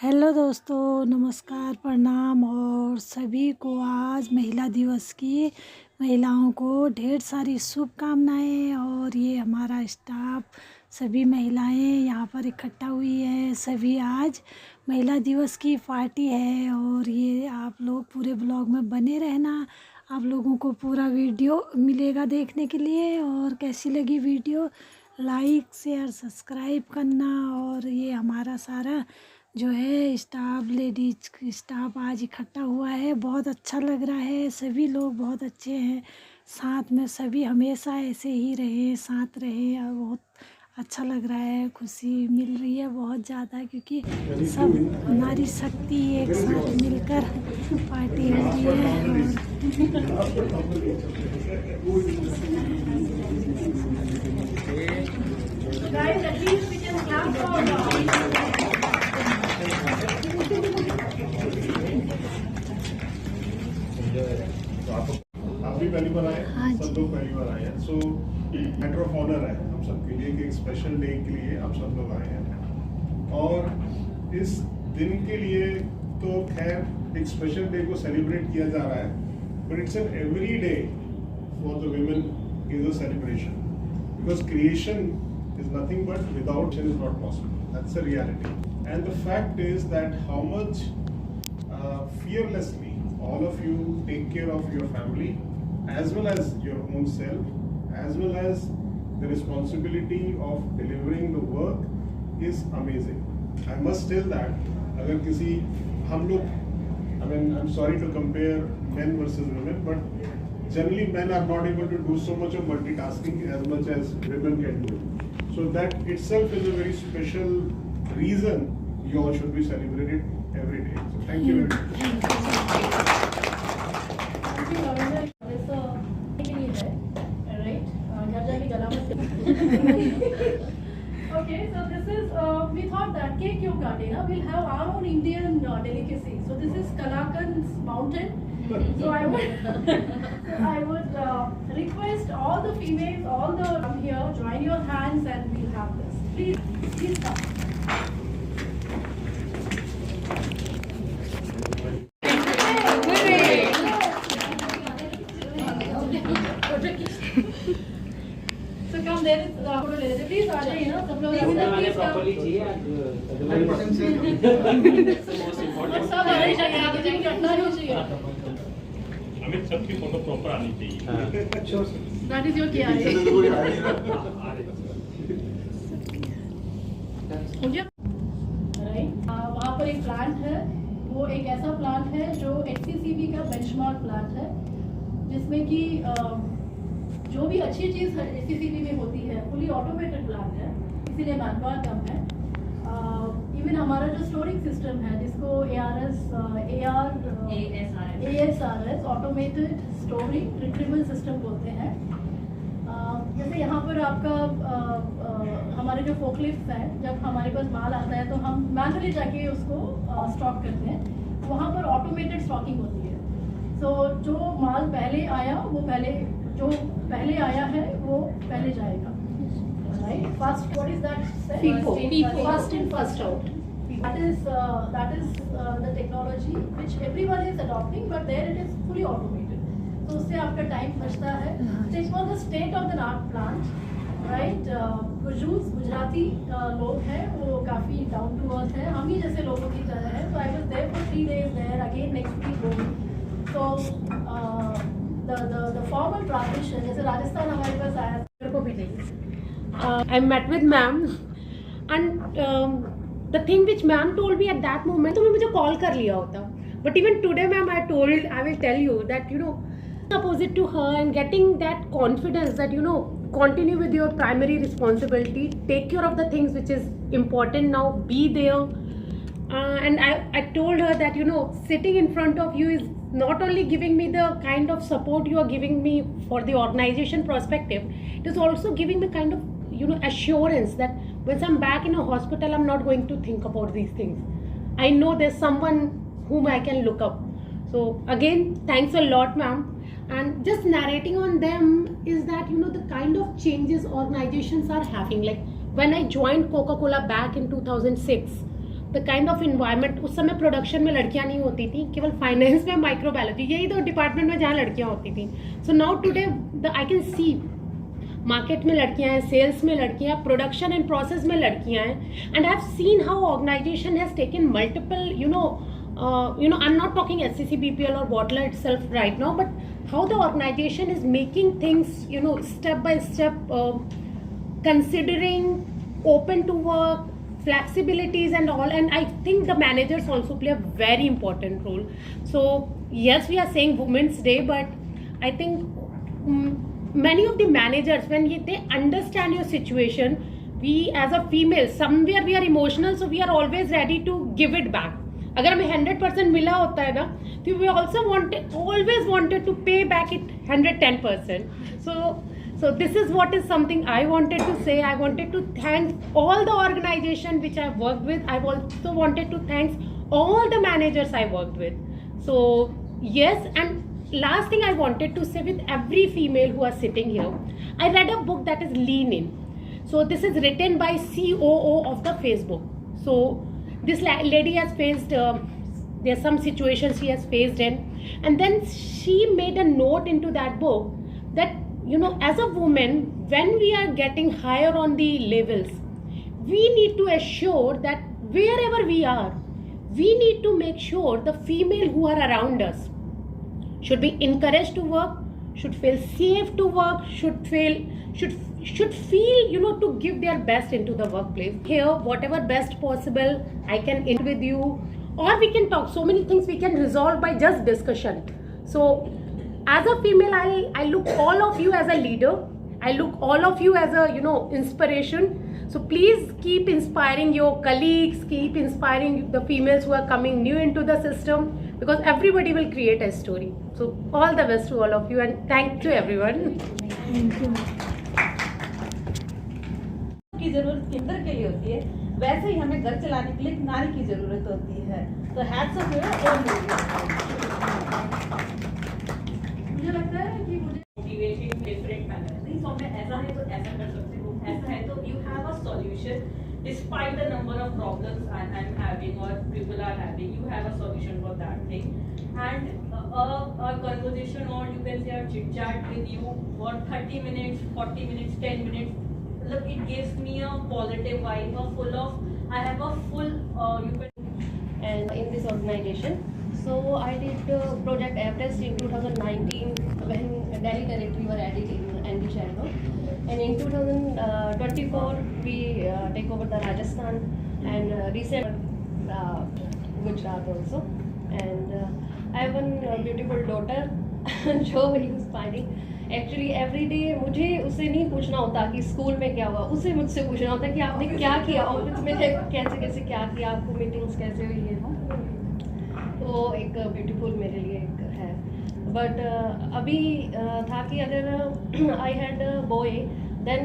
Hello दोस्तों, नमस्कार, प्रणाम और सभी को आज महिला दिवस की महिलाओं को ढेर सारी शुभकामनाएं। और ये हमारा स्टाफ सभी महिलाएं यहाँ पर इकट्ठा हुई है। सभी आज महिला दिवस की पार्टी है और ये आप लोग पूरे ब्लॉग में बने रहना। आप लोगों को पूरा वीडियो मिलेगा देखने के लिए। और कैसी लगी वीडियो, लाइक शेयर सब्सक्राइब करना। और ये हमारा सारा जो है स्टाफ, लेडीज स्टाफ आज इकट्ठा हुआ है। बहुत अच्छा लग रहा है, सभी लोग बहुत अच्छे हैं। साथ में सभी हमेशा ऐसे ही रहे, साथ रहे। और बहुत अच्छा लग रहा है, खुशी मिल रही है बहुत ज़्यादा, क्योंकि सब नारी शक्ति एक साथ मिलकर पार्टी हो रही है। आप भी पहली बार आए, सब लोग पहली बार आए हैं। सो मैटर ऑफ ऑनर है हम सबके लिए कि एक स्पेशल डे के लिए आप सब लोग आए हैं। और इस दिन के लिए तो खैर एक स्पेशल डे को सेलिब्रेट किया जा रहा है, but it's an every day for the women is a celebration, because creation is nothing but without it is not possible. That's a reality and the fact is that how much fearlessly all of you take care of your family as well as your own self, as well as the responsibility of delivering the work is amazing. I must tell that अगर किसी हम लोग, I mean I'm sorry to compare men versus women, but generally men are not able to do so much of multitasking as much as women can do. So that itself is a very special reason you all should be celebrated every day. So thank you very much. Okay, so this is we thought that cake kyun kaate na, we'll have our own Indian delicacy. So this is Kalakan's mountain. So I would request all the females, all the come here, join your hands and we'll have this. Please come. So come there, photo ले लेते, please आ जाइए ना सब लोग। Properly चाहिए सब आने चाहिए, आगे जाके कटना नहीं चाहिए। हमें सबकी फोटो प्रॉपर आनी चाहिए। That is your KRA। हो गया? Right? वहाँ पर एक प्लांट है, वो एक ऐसा प्लांट है जो HCCB का बेंचमार्क प्लांट है, जिसमें कि जो भी अच्छी चीज़ HCCB में होती है फुली ऑटोमेटेड प्लांट है, इसीलिए मैनपावर कम है। इवन हमारा जो स्टोरिंग सिस्टम है जिसको ASRS automated storing retrieval system बोलते हैं। जैसे यहाँ पर आपका हमारे जो फोकलिफ्ट हैं, जब हमारे पास माल आता है तो हम मैनुअली जाके उसको स्टॉक करते हैं, वहाँ पर ऑटोमेटेड स्टॉकिंग होती है। सो जो माल पहले आया वो पहले आया है वो पहले जाएगा, right? First, what is that? FIFO. First in, first out. That is the technology which everyone is adopting, but there it is fully automated. So उससे आपका टाइम बचता है. This was the state of the art plant, right? Gujarati लोग हैं, वो काफ़ी down to earth है, हम ही जैसे लोगों की तरह है. So I was there for 3 days there. Again next week home. So the formal transition, जैसे राजस्थान हमारे पास आया, मेरे को भी नहीं। I met with ma'am and the thing which ma'am told me at that moment, तो मैं मुझे call कर लिया होता. But even today ma'am, I will tell you that opposite to her and getting that confidence that continue with your primary responsibility, take care of the things which is important now, be there. And I told her that sitting in front of you is not only giving me the kind of support you are giving me for the organization perspective, it is also giving me kind of assurance that once I'm back in a hospital, I'm not going to think about these things. I know there's someone whom I can look up. So again, thanks a lot ma'am. And just narrating on them is that the kind of changes organizations are having. Like when I joined Coca-Cola back in 2006, the kind of environment, उस समय production में लड़कियां नहीं होती थी, केवल finance में, microbiology, यही दो डिपार्टमेंट में जहाँ लड़कियां होती थी. So now today I can see market में लड़कियां हैं, सेल्स में लड़कियां हैं, प्रोडक्शन एंड प्रोसेस में लड़कियां हैं. And I have seen how organization has taken multiple, I'm not talking SCC, BPL or Bottler itself right now, but how the organization is making things, step by step, considering open to work, flexibilities and all. And I think the managers also play a very important role. So yes, we are saying Women's Day, but I think many of the managers, when they understand your situation, we as a female, somewhere we are emotional, so we are always ready to give it back. अगर हमें 100% मिला होता है ना, तो we also always wanted to pay back it 110%. So this is what is something I wanted to say. I wanted to thank all the organization which I worked with. I also wanted to thank all the managers I worked with. So yes, and last thing I wanted to say with every female who are sitting here, I read a book that is Lean In. So this is written by COO of the Facebook. So this lady has faced, there's some situations she has faced in, and then she made a note into that book that, as a woman, when we are getting higher on the levels, we need to assure that wherever we are, we need to make sure the female who are around us should be encouraged to work, should feel safe to work, should feel, to give their best into the workplace. Here, whatever best possible, I can end with you, or we can talk. So many things we can resolve by just discussion. So as a female, I look all of you as a leader. I look all of you as a, inspiration. So please keep inspiring your colleagues, keep inspiring the females who are coming new into the system, because everybody will create a story. So all the best to all of you, and thank you everyone. Thank you. की जरूरत किन्नर के लिए होती है, वैसे ही हमें घर चलाने के लिए एक नारी की जरूरत होती है. तो हैट्स ऑफ और मुझे लगता है कि मुझे मोटिवेशन डिफरेंट मैनर नहीं. सो मैं ऐसा है तो ऐसा कर सकती हूँ, ऐसा है तो you have a solution despite the number of problems I'm having or people are having, you have a solution for that thing. And a conversation, or you can say a chit chat with you for 30 minutes, 40 minutes, 10 minutes, look, it gives me a positive vibe, I have a full and in this organization. So I did Project Everest in 2019 when Delhi Directory were added in ND Channel, and in 2024 we take over the Rajasthan and recent Gujarat also. And I have one beautiful daughter जो inspiring. Actually every day मुझे उसे नहीं पूछना होता कि school में क्या हुआ, उसे मुझसे पूछना होता कि आपने क्या किया, ऑफिस में कैसे कैसे क्या किया, आपको मीटिंग्स कैसे हुई है. तो एक ब्यूटीफुल मेरे लिए एक है. बट अभी था कि अगर आई हैड बॉय देन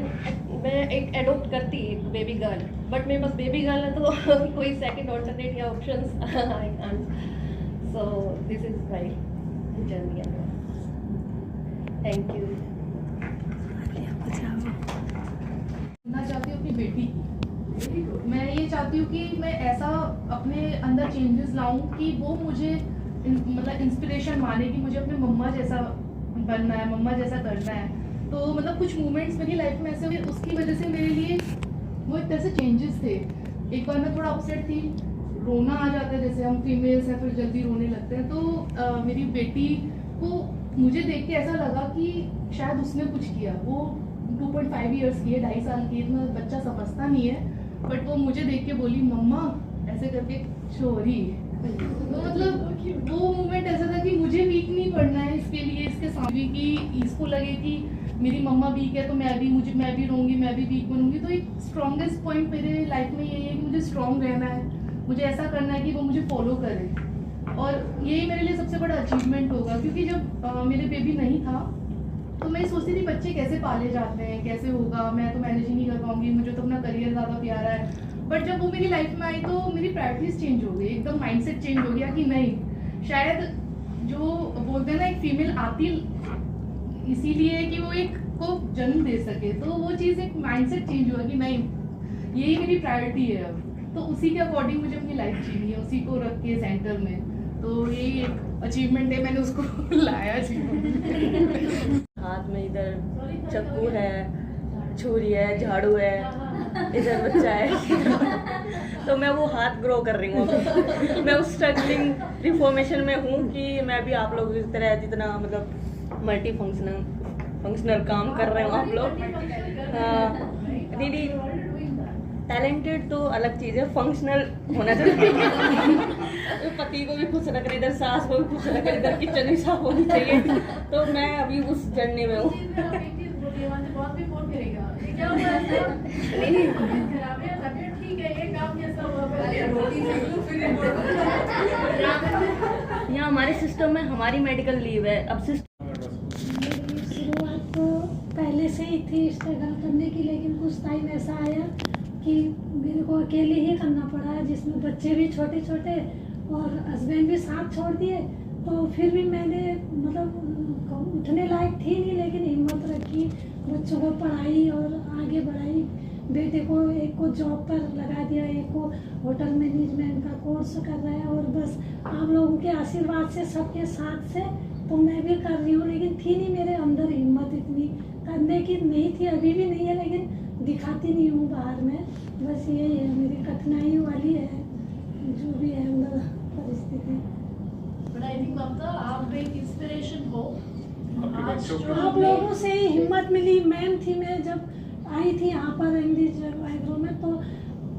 मैं एक एडोप्ट करती एक बेबी गर्ल, बट मेरे पास बेबी गर्ल है तो कोई सेकंड ऑल्टरनेट या options I can't. So this is my journey. Thank you. करना चाहती हूँ अपनी बेटी की. मैं ये चाहती हूँ कि मैं ऐसा अपने अंदर चेंजेस लाऊं कि वो मुझे मतलब इंस्पिरेशन माने कि मुझे अपने मम्मा जैसा बनना है, मम्मा जैसा करना है. तो मतलब कुछ मोमेंट्स मेरी लाइफ में ऐसे हुए, उसकी वजह से मेरे लिए वो एक तरह से चेंजेस थे. एक बार मैं थोड़ा अपसेट थी, रोना आ जाता है, जैसे हम फीमेल्स हैं फिर जल्दी रोने लगते हैं. तो मेरी बेटी को मुझे देख के ऐसा लगा कि शायद उसने कुछ किया. वो 2.5 ईयर्स की है, 2.5 साल की है, इतना बच्चा समझता नहीं है, बट वो मुझे देख के बोली मम्मा ऐसे करके छोरी. तो मतलब वो मोमेंट ऐसा था कि मुझे वीक नहीं पड़ना है इसके लिए, इसके सामने कि इसको लगे कि मेरी मम्मा वीक है तो मैं भी रहूँगी, मैं भी वीक बनूंगी. तो एक स्ट्रॉन्गेस्ट पॉइंट मेरे लाइफ में यही है कि मुझे स्ट्रॉन्ग रहना है, मुझे ऐसा करना है कि वो मुझे फॉलो करे. और यही मेरे लिए सबसे बड़ा अचीवमेंट होगा, क्योंकि जब मेरे बेबी नहीं था तो मैं सोचती थी बच्चे कैसे पाले जाते हैं, कैसे होगा, मैं तो मैनेज ही नहीं कर पाऊंगी, मुझे तो अपना करियर ज़्यादा प्यारा है. बट जब वो मेरी लाइफ में आई तो मेरी प्रायोरिटीज चेंज हो गई, एकदम माइंडसेट चेंज हो गया कि नहीं, शायद जो बोलते हैं ना एक फीमेल आती इसीलिए कि वो एक को जन्म दे सके. तो वो चीज़ एक माइंडसेट चेंज हुआ कि नहीं, यही मेरी प्रायोरिटी है अब. तो उसी के अकॉर्डिंग मुझे अपनी लाइफ जीनी है, उसी को रख के सेंटर में। तो यही एक अचीवमेंट है, मैंने उसको लाया जीवन। हाथ में इधर चक्कू है, छुरी है, झाड़ू है, इधर बच्चा है। तो मैं वो हाथ ग्रो कर रही हूँ अभी। मैं उस स्ट्रगलिंग रिफॉर्मेशन में हूँ कि मैं भी आप लोग इस तरह जितना मतलब मल्टी फंक्शनल काम कर रहे हो आप लोग। दीदी टैलेंटेड तो अलग चीज़ है, फंक्शनल होना चाहिए। तो पति को भी खुश रख रहे, इधर सास को भी खुश रख रहे, इधर किचन भी साफ होनी चाहिए। तो मैं अभी उस जर्नी में हूँ। बहुत भी फोन करेगा, क्या हुआ ऐसा? ठीक है, ये काम कैसा हुआ? यहाँ हमारे सिस्टम में हमारी मेडिकल लीव है। अब मेरी शुरुआत तो पहले से ही थी स्ट्रगल करने की, लेकिन कुछ टाइम ऐसा आया कि मेरे को अकेले ही करना पड़ा, जिसमें बच्चे भी छोटे छोटे और हस्बैंड भी साथ छोड़ दिए। तो फिर भी मैंने मतलब उठने लायक थी नहीं, लेकिन हिम्मत रखी, बच्चों को पढ़ाई और आगे बढ़ाई। बेटे को एक को जॉब पर लगा दिया, एक को होटल मैनेजमेंट का कोर्स कर रहा है। और बस आप लोगों के आशीर्वाद से, सबके साथ से तो मैं भी कर रही हूँ, लेकिन थी नहीं मेरे अंदर हिम्मत इतनी करने की, नहीं थी, अभी भी नहीं है, लेकिन दिखाती नहीं हूँ बाहर में। बस यही है मेरी कठिनाई वाली है, जो भी है अंदर परिस्थिति। बट आई थिंक ममता आप एक इंस्पिरेशन हो। आज जो आप लोगों से ही हिम्मत मिली। मैम थी, मैं जब आई थी यहाँ पर इंग्लिश आइब्रो में, तो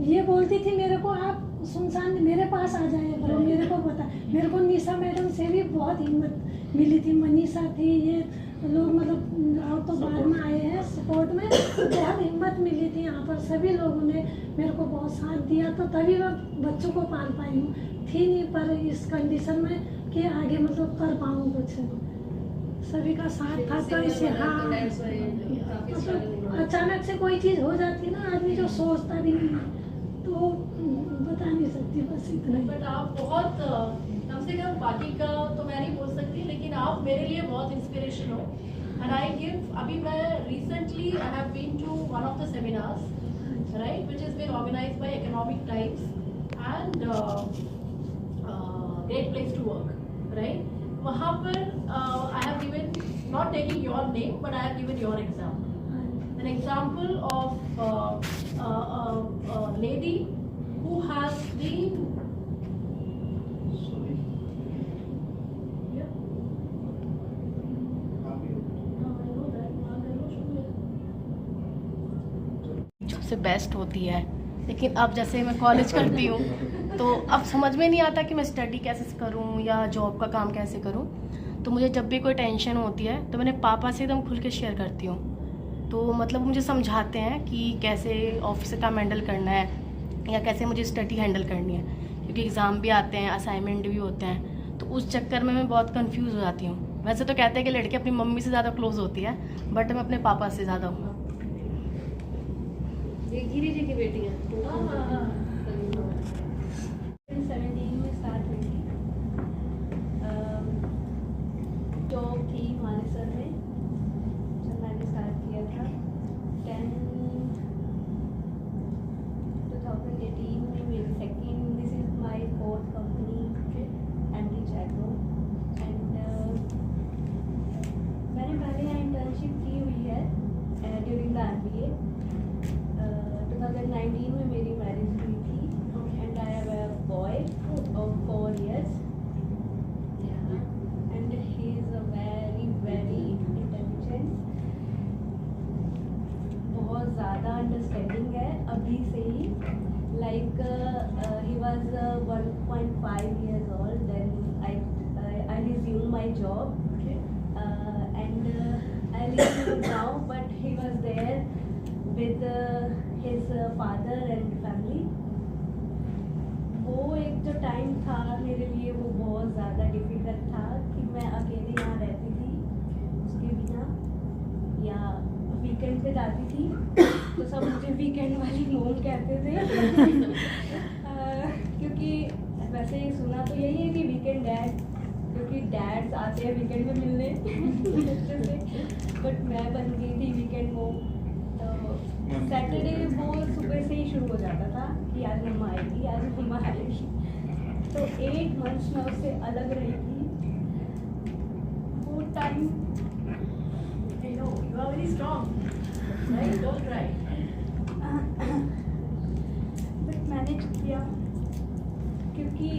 ये बोलती थी मेरे को, आप सुनसान मेरे पास आ जाए करो, मेरे को बता। मेरे को निशा मैडम से भी बहुत हिम्मत मिली थी, मनीषा थी, ये लोग मतलब और तो बाद में आए हैं सपोर्ट में। बहुत हिम्मत मिली थी यहाँ पर, सभी लोगों ने मेरे को बहुत साथ दिया, तो तभी मैं बच्चों को पाल पाई हूँ। थी नहीं पर इस कंडीशन में कि आगे मतलब कर पाऊँ कुछ, सभी का साथ था। तो इसे हाँ, मतलब अचानक से कोई चीज़ हो जाती है ना, आदमी जो सोचता भी नहीं है, तो बता नहीं सकती, बस इतना ही। बट आप बहुत कम से कम बाकी का तो मैं नहीं बोल सकती, लेकिन आप मेरे लिए बहुत इंस्पिरेशन हो। एंड आई गिव, अभी मैं recently I have been to one of the seminars, right, which is been organized by Economic Times and Great Place to Work, right. वहाँ पर I have given, not taking your name, but I have given your example, an example of a lady who has been सबसे best होती है, लेकिन अब जैसे मैं college करती हूँ तो अब समझ में नहीं आता कि मैं स्टडी कैसे करूँ या जॉब का काम कैसे करूँ। तो मुझे जब भी कोई टेंशन होती है तो मैंने पापा से एकदम खुल के शेयर करती हूँ। तो मतलब मुझे समझाते हैं कि कैसे ऑफिस का काम हैंडल करना है या कैसे मुझे स्टडी हैंडल करनी है, क्योंकि एग्ज़ाम भी आते हैं, असाइनमेंट भी होते हैं। तो उस चक्कर में मैं बहुत कंफ्यूज हो जाती हूँ। वैसे तो कहते हैं कि लड़की अपनी मम्मी से ज़्यादा क्लोज होती है, बट मैं अपने पापा से ज़्यादा हूँ। ये गिरी जी की बेटी है। 2017 में स्टार्ट हुई थी। जॉब थी मानेसर में जब मैंने स्टार्ट किया था। 2018 में मेरी second, this is my fourth company MD Chaco. And मैंने पहले यहाँ इंटर्नशिप की हुई है ड्यूरिंग द MBA। 2019 में मेरी मैरिज हुई थी and I have a boy of 4 years, and he is a very intelligent, बहुत ज़्यादा अंडरस्टैंडिंग है अभी से ही। Like he was 1.5 years old then I resumed my job and I resumed now, but he was there with his father and family. वो एक जो time था मेरे लिए वो बहुत ज़्यादा डिफ़िकल्ट था कि मैं अकेले यहाँ रहती थी उसके बिना, या वीकेंड पे जाती थी तो सब मुझे वीकेंड वाली मोम कहते थे क्योंकि वैसे ही सुना तो यही है कि वीकेंड डैड, क्योंकि डैड्स आते हैं वीकेंड में मिलने बच्चे से, बट मैं बन गई थी वीकेंड मोम। तो सैटरडे वो सुबह से ही शुरू हो जाता था कि आज मम्मा आएगी, आज मम्मा आएगी। तो 8 months में उससे अलग रही थी। वो time you are very strong, right? Don't cry. But manage किया, क्योंकि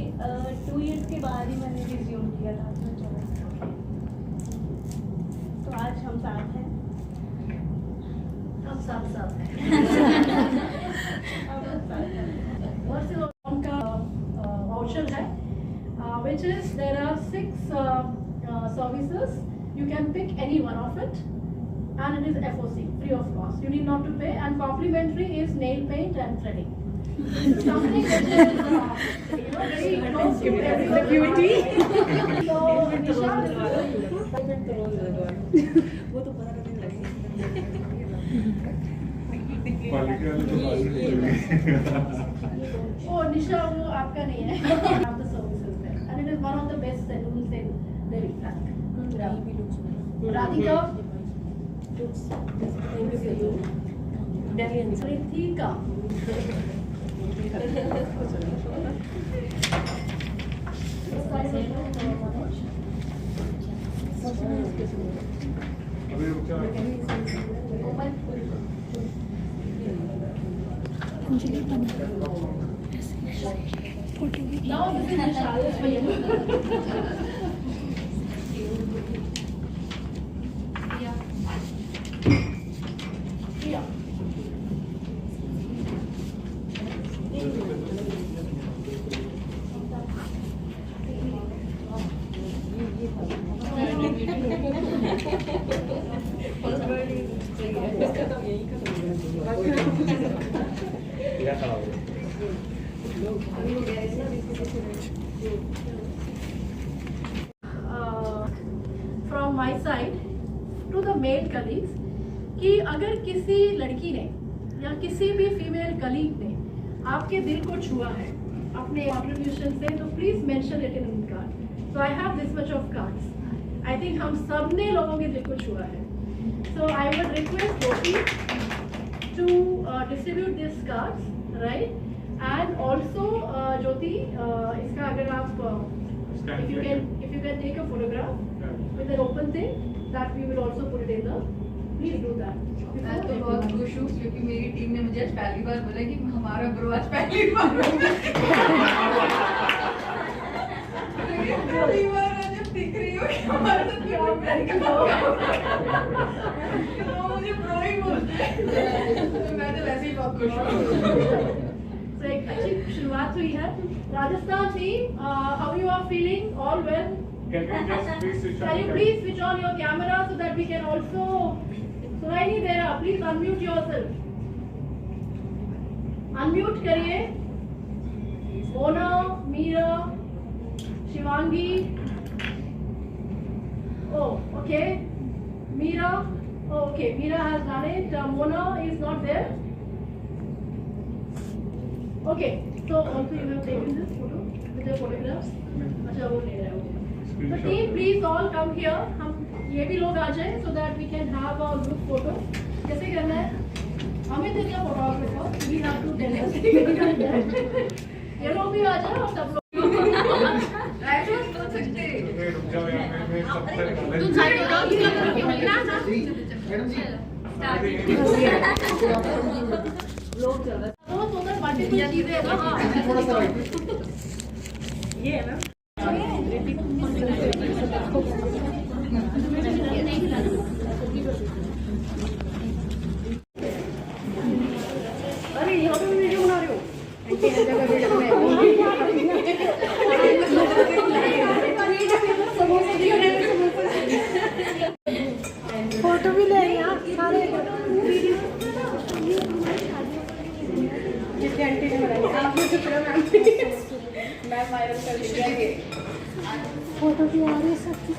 2 years के बाद ही मैंने रिज्यूम किया था अपना जॉब। तो आज हम साथ हैं। हम साथ साथ हैं। अब हम साथ हैं। What's your उनका voucher है, which is there are 6 services. You can pick any one of it, and it is FOC, free of cost. You need not to pay, and complimentary is nail paint and threading. Something which is very close to everybody. So Nisha, वो तो पता नहीं लगेगा। Quality वाले तो बाद में निकलेंगे। oh Nisha, वो आपका नहीं है. Have the services there, and it is one of the best salons in Delhi. Radhika, Ritika. अभी रुक जा। Now this is Nisha's for you. Yeah. From my side to the male colleagues कि अगर किसी लड़की ने या किसी भी फीमेल कलीग ने आपके दिल को छुआ है अपने कॉन्ट्रीब्यूशन से, तो please mention it in card. So I have this much of cards. I think हम सब ने लोगों के दिल को छुआ है. So I would request Jyoti to distribute this cards, right? And also Jyoti, इसका अगर आप if you can take a photograph with an open thing, that we will also put it in the. Please do that. मैं तो बहुत खुश हूँ क्योंकि मेरी टीम ने मुझे आज पहली बार बोला कि हमारा ब्रो आज पहली बार पहली बार जब दिख रही हो कि हमारे साथ ब्रो तो मुझे ब्रो ही बोलते हैं. मैं तो वैसे ही बहुत खुश हूँ. So एक अच्छी शुरुआत हुई है. Rajasthan team, how you are feeling? All well? Can you just please switch on Can you the please switch on your camera so that we can also. Sunaini Dera, please unmute yourself. Unmute करिए. Mona, Meera, Shivangi. Oh, okay. Meera. Oh, okay. Meera has done it. Mona is not there. Okay. So also you have taken this photo with the photographs. अच्छा वो ले रहा है वो. So team, please all come here. हम ये भी लोग आ जाएं so that we can have a group photo. कैसे करना है? Amit is the photographer. We have to tell him. ये लोग भी आ जाएं और सब लोग. ऐसे सोच सकते हैं. रुक जाओ यार, मैं सबसे निकाले. तुम साइड हो जाओ. मैडम जी. लोग चल रहे हैं. तो उधर मल्टीपल चीजें हैं ना. हाँ. थोड़ा सा राइट. ये है ना? अरे यहाँ पे वीडियो बना रहे हो? फोटो भी ले रही हैं सारे. मैं वायरल कर देंगे. फोटो भी आ रही है सबकी.